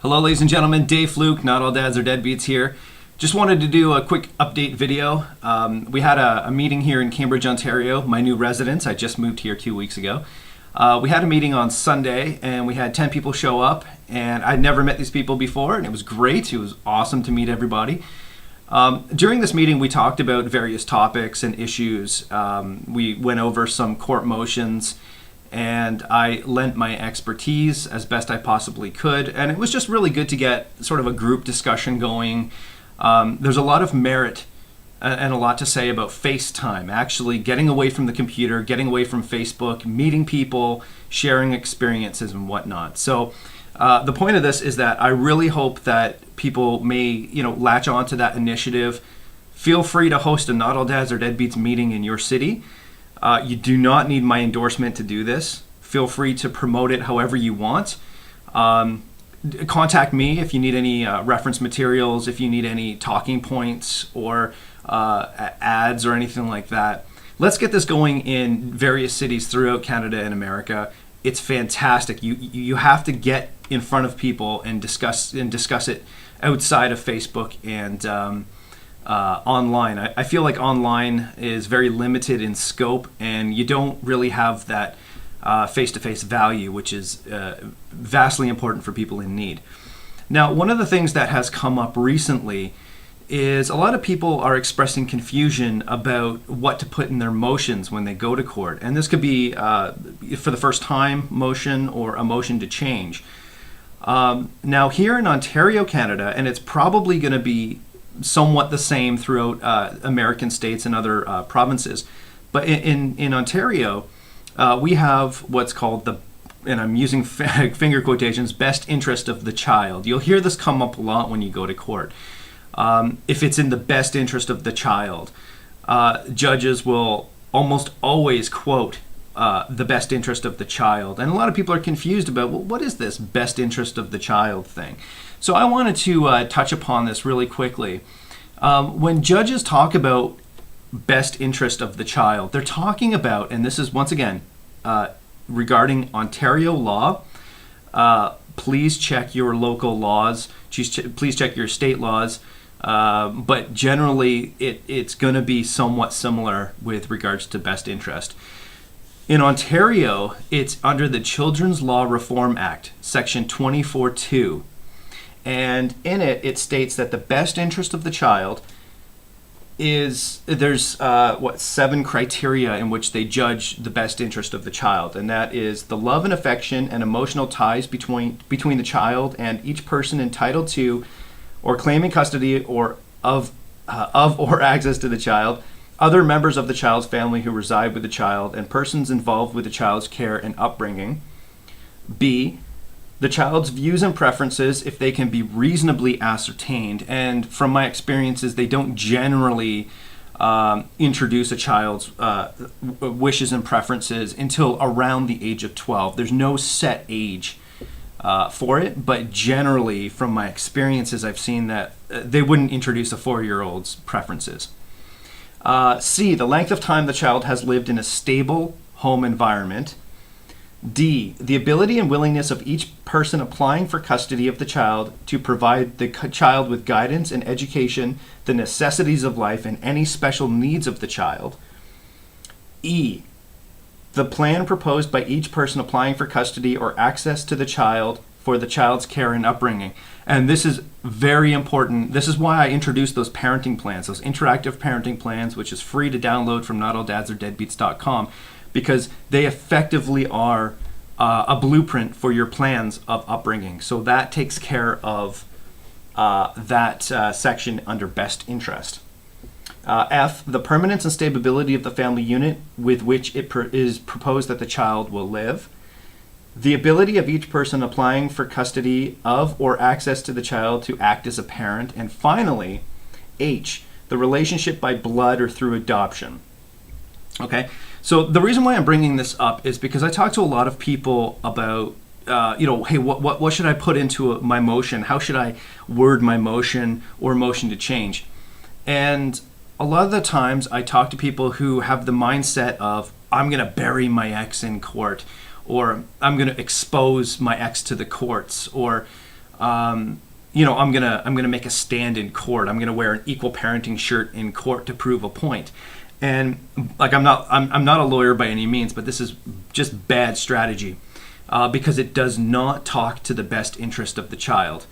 Hello, ladies and gentlemen. Dave Flook, Not All Dads are Deadbeats here. Just wanted to do a quick update video. We had a meeting here in Cambridge, Ontario, my new residence. I just moved here 2 weeks ago. We had a meeting on Sunday, and we had 10 people show up, and I'd never met these people before, and it was great. It was awesome to meet everybody. During this meeting, we talked about various topics and issues. We went over some court motions, and I lent my expertise as best I possibly could, and it was just really good to get sort of a group discussion going. There's a lot of merit and a lot to say about FaceTime, actually getting away from the computer, getting away from Facebook, meeting people, sharing experiences and whatnot. So the point of this is that I really hope that people may, latch on to that initiative. Feel free to host a Not All Dads or Deadbeats meeting in your city. You do not need my endorsement to do this. Feel free to promote it however you want. Contact me if you need any reference materials, if you need any talking points or ads or anything like that. Let's get this going in various cities throughout Canada and America. It's fantastic. You have to get in front of people and discuss it outside of Facebook and online. I feel like online is very limited in scope, and you don't really have that face-to-face value, which is vastly important for people in need. Now, one of the things that has come up recently is a lot of people are expressing confusion about what to put in their motions when they go to court. And this could be for the first time motion or a motion to change. Now, here in Ontario, Canada, and it's probably going to be somewhat the same throughout American states and other provinces, but in Ontario, we have what's called the, and I'm using finger quotations, best interest of the child. You'll hear this come up a lot when you go to court. If it's in the best interest of the child, judges will almost always quote the best interest of the child. And a lot of people are confused about, well, what is this best interest of the child thing? So I wanted to touch upon this really quickly. When judges talk about best interest of the child, they're talking about, and this is once again regarding Ontario law. Please check your local laws. Please check your state laws. But generally, it's going to be somewhat similar with regards to best interest. In Ontario, it's under the Children's Law Reform Act, Section 24(2). And in it, it states that the best interest of the child is, there's 7 criteria in which they judge the best interest of the child, and that is the love and affection and emotional ties between the child and each person entitled to or claiming custody or of or access to the child, other members of the child's family who reside with the child, and persons involved with the child's care and upbringing. B, the child's views and preferences, if they can be reasonably ascertained. And from my experiences, they don't generally introduce a child's wishes and preferences until around the age of 12. There's no set age for it, but generally, from my experiences, I've seen that they wouldn't introduce a 4-year-old's preferences. C, the length of time the child has lived in a stable home environment. D, the ability and willingness of each person applying for custody of the child to provide the child with guidance and education, the necessities of life, and any special needs of the child. E, the plan proposed by each person applying for custody or access to the child for the child's care and upbringing. And this is very important. This is why I introduced those parenting plans, those interactive parenting plans, which is free to download from notalldadsardeadbeats.com. because they effectively are a blueprint for your plans of upbringing. So that takes care of that section under best interest. F, the permanence and stability of the family unit with which it is proposed that the child will live. The ability of each person applying for custody of or access to the child to act as a parent. And finally, H, the relationship by blood or through adoption. Okay, so the reason why I'm bringing this up is because I talk to a lot of people about, hey, what should I put into my motion? How should I word my motion or motion to change? And a lot of the times I talk to people who have the mindset of, I'm going to bury my ex in court, or I'm going to expose my ex to the courts, or I'm gonna make a stand in court. I'm gonna wear an equal parenting shirt in court to prove a point. And like I'm not a lawyer by any means, but this is just bad strategy because it does not talk to the best interest of the child.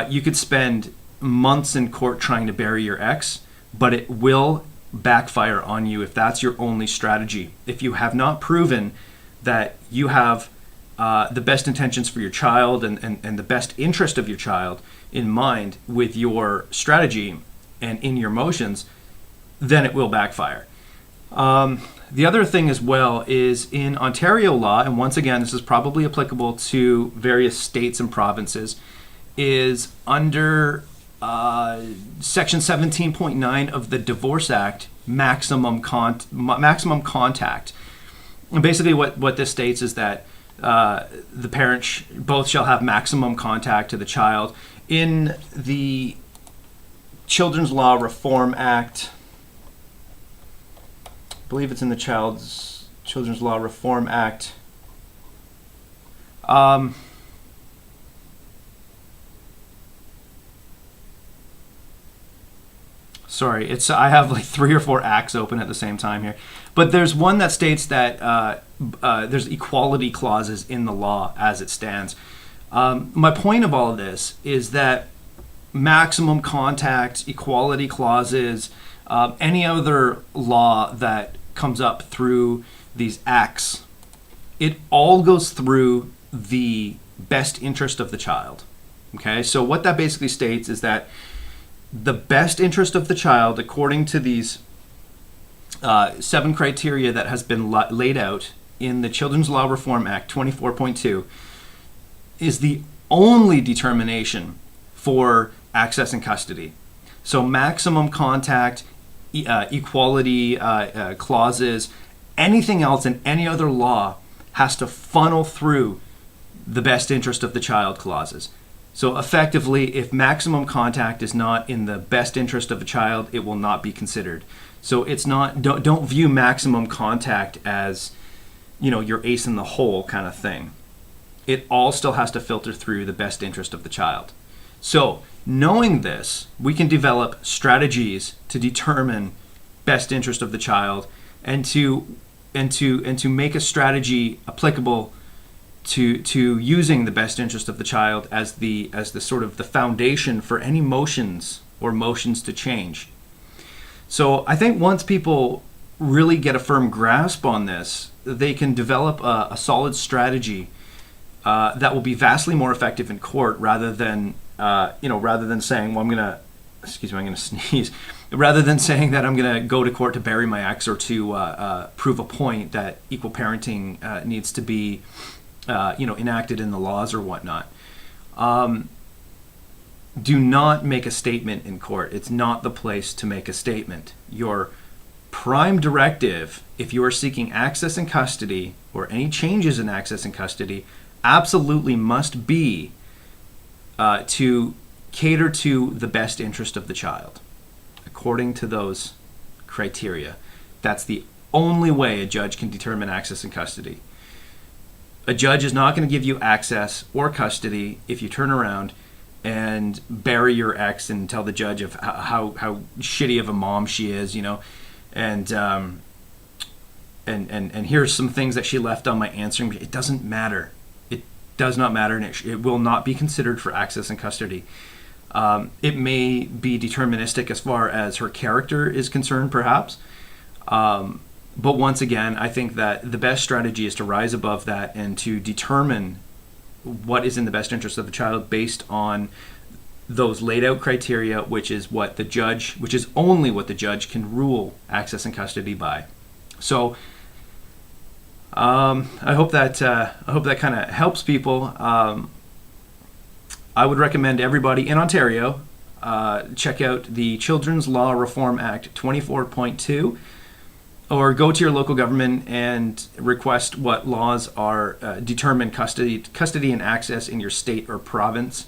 You could spend months in court trying to bury your ex, but it will backfire on you if that's your only strategy. If you have not proven that you have the best intentions for your child and the best interest of your child in mind with your strategy and in your motions, then it will backfire. The other thing as well is in Ontario law, and once again, this is probably applicable to various states and provinces, is under Section 17.9 of the Divorce Act, maximum contact. And basically what this states is that the parents both shall have maximum contact to the child. In the Children's Law Reform Act, I believe it's in the Children's Law Reform Act. Sorry, I have like 3 or 4 acts open at the same time here. But there's one that states that there's equality clauses in the law as it stands. My point of all of this is that maximum contact, equality clauses, any other law that comes up through these acts, it all goes through the best interest of the child. Okay, so what that basically states is that the best interest of the child, according to these 7 criteria that has been laid out in the Children's Law Reform Act 24.2, is the only determination for access and custody. So maximum contact, equality clauses, anything else in any other law has to funnel through the best interest of the child clauses. So effectively, if maximum contact is not in the best interest of a child, it will not be considered. So it's not, don't view maximum contact as, your ace in the hole kind of thing. It all still has to filter through the best interest of the child. So knowing this, we can develop strategies to determine best interest of the child and to make a strategy applicable to using the best interest of the child as the sort of the foundation for any motions to change. So I think once people really get a firm grasp on this, they can develop a solid strategy that will be vastly more effective in court rather than saying, well, I'm gonna sneeze. Rather than saying that I'm gonna go to court to bury my ex or to prove a point that equal parenting needs to be enacted in the laws or whatnot. Do not make a statement in court. It's not the place to make a statement. Your prime directive, if you are seeking access and custody or any changes in access and custody, absolutely must be to cater to the best interest of the child, according to those criteria. That's the only way a judge can determine access and custody. A judge is not going to give you access or custody if you turn around and bury your ex and tell the judge of how shitty of a mom she is, and here's some things that she left on my answering. It doesn't matter. It does not matter, and it will not be considered for access and custody. It may be deterministic as far as her character is concerned, perhaps. But once again, I think that the best strategy is to rise above that and to determine what is in the best interest of the child based on those laid out criteria, which is only what the judge can rule access and custody by. So I hope that kind of helps people. I would recommend everybody in Ontario check out the Children's Law Reform Act 24.2. Or go to your local government and request what laws are determine custody and access in your state or province.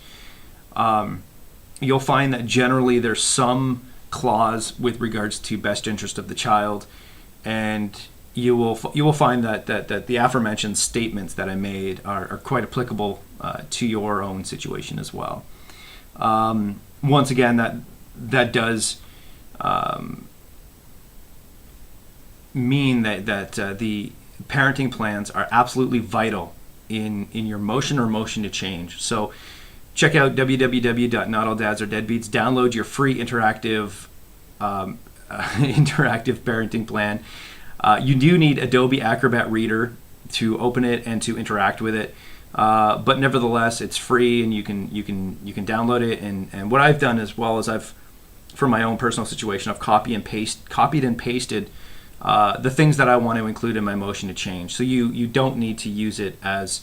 You'll find that generally there's some clause with regards to best interest of the child, and you will find that the aforementioned statements that I made are quite applicable to your own situation as well. Once again, that does mean that the parenting plans are absolutely vital in your motion to change. So check out www.NADADs or Deadbeats. Download your free interactive parenting plan. You do need Adobe Acrobat Reader to open it and to interact with it, but nevertheless, it's free and you can download it. And what I've done, as well as for my own personal situation, I've copied and pasted the things that I want to include in my motion to change. So you don't need to use it as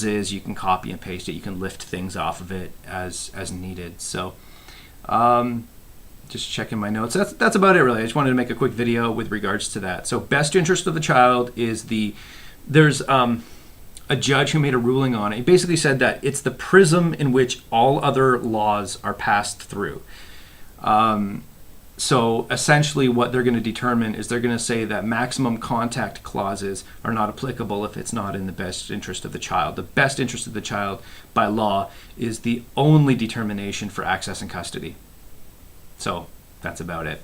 is. You can copy and paste it. You can lift things off of it as needed. So just checking my notes. That's about it, really. I just wanted to make a quick video with regards to that. So best interest of the child is there's a judge who made a ruling on it. He basically said that it's the prism in which all other laws are passed through. So essentially what they're going to determine is they're going to say that maximum contact clauses are not applicable if it's not in the best interest of the child. The best interest of the child by law is the only determination for access and custody. So that's about it.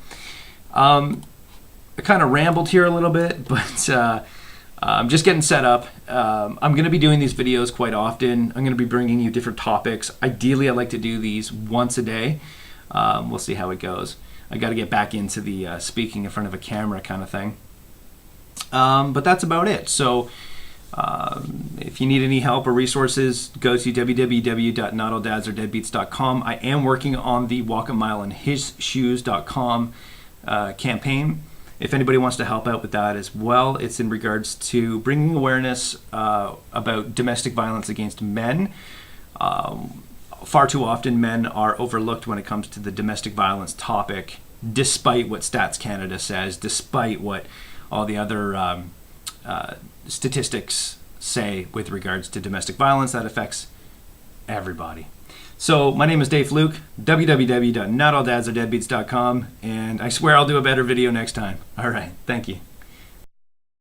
I kind of rambled here a little bit, but I'm just getting set up. I'm going to be doing these videos quite often. I'm going to be bringing you different topics. Ideally, I like to do these once a day. We'll see how it goes. I got to get back into the speaking in front of a camera kind of thing. But that's about it. So if you need any help or resources, go to www.NADADs or Deadbeats.com. I am working on the walkamileinhisshoes.com campaign. If anybody wants to help out with that as well, it's in regards to bringing awareness about domestic violence against men. Far too often men are overlooked when it comes to the domestic violence topic, despite what Stats Canada says, despite what all the other statistics say with regards to domestic violence that affects everybody. So my name is Dave Flook, www.NADADs or Deadbeats.com, and I swear I'll do a better video next time. All right, thank you.